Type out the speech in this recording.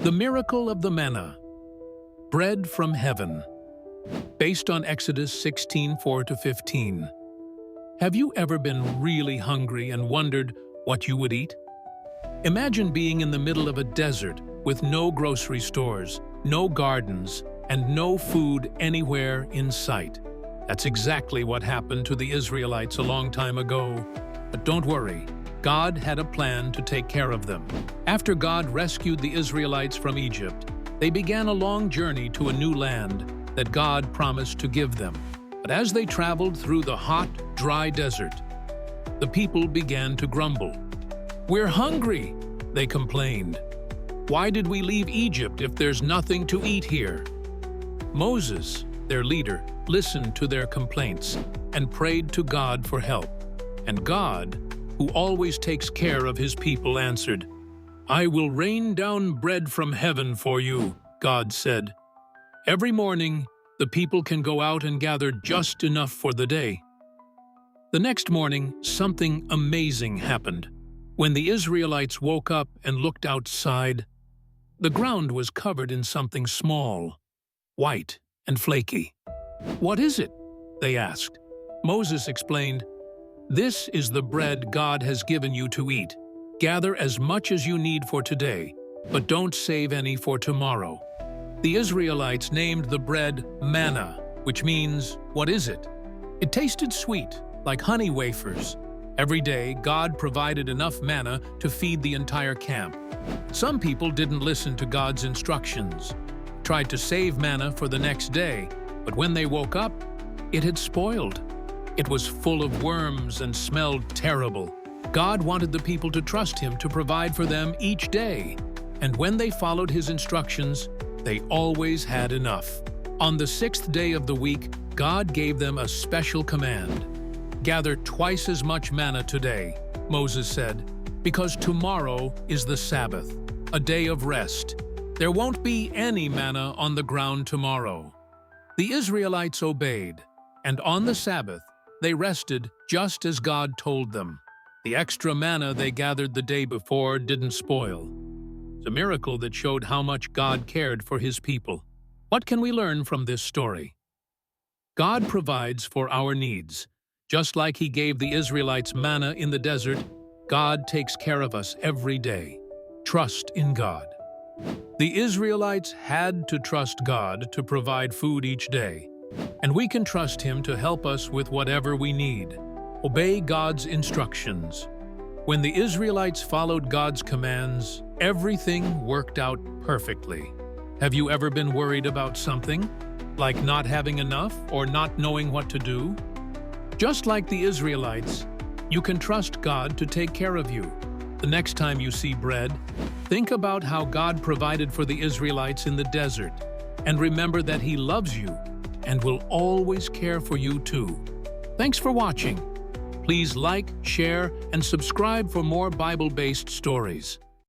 The miracle of the manna, bread from heaven, based on Exodus 16:4-15. Have you ever been really hungry and wondered what you would eat? Imagine being in the middle of a desert with no grocery stores, no gardens, and no food anywhere in sight. That's exactly what happened to the Israelites a long time ago. But don't worry, God had a plan to take care of them. After God rescued the Israelites from Egypt, they began a long journey to a new land that God promised to give them. But as they traveled through the hot, dry desert, the people began to grumble. "We're hungry," they complained. "Why did we leave Egypt if there's nothing to eat here?" Moses, their leader, listened to their complaints and prayed to God for help. And God, who always takes care of his people, answered. "I will rain down bread from heaven for you," God said. Every morning, the people can go out and gather just enough for the day. The next morning, something amazing happened. When the Israelites woke up and looked outside, the ground was covered in something small, white and flaky. "What is it?" they asked. Moses explained, "This is the bread God has given you to eat. Gather as much as you need for today, but don't save any for tomorrow." The Israelites named the bread Manna, which means, "What is it?" It tasted sweet, like honey wafers. Every day, God provided enough manna to feed the entire camp. Some people didn't listen to God's instructions, tried to save manna for the next day, but when they woke up, it had spoiled. It was full of worms and smelled terrible. God wanted the people to trust him to provide for them each day, and when they followed his instructions, they always had enough. On the sixth day of the week, God gave them a special command. "Gather twice as much manna today," Moses said, "because tomorrow is the Sabbath, a day of rest. There won't be any manna on the ground tomorrow." The Israelites obeyed, and on the Sabbath, they rested just as God told them. The extra manna they gathered the day before didn't spoil. It's a miracle that showed how much God cared for his people. What can we learn from this story? God provides for our needs. Just like he gave the Israelites manna in the desert, God takes care of us every day. Trust in God. The Israelites had to trust God to provide food each day, and we can trust him to help us with whatever we need. Obey God's instructions. When the Israelites followed God's commands, everything worked out perfectly. Have you ever been worried about something, like not having enough or not knowing what to do? Just like the Israelites, you can trust God to take care of you. The next time you see bread, think about how God provided for the Israelites in the desert, and remember that he loves you and will always care for you too. Thanks for watching. Please like, share, and subscribe for more Bible-based stories.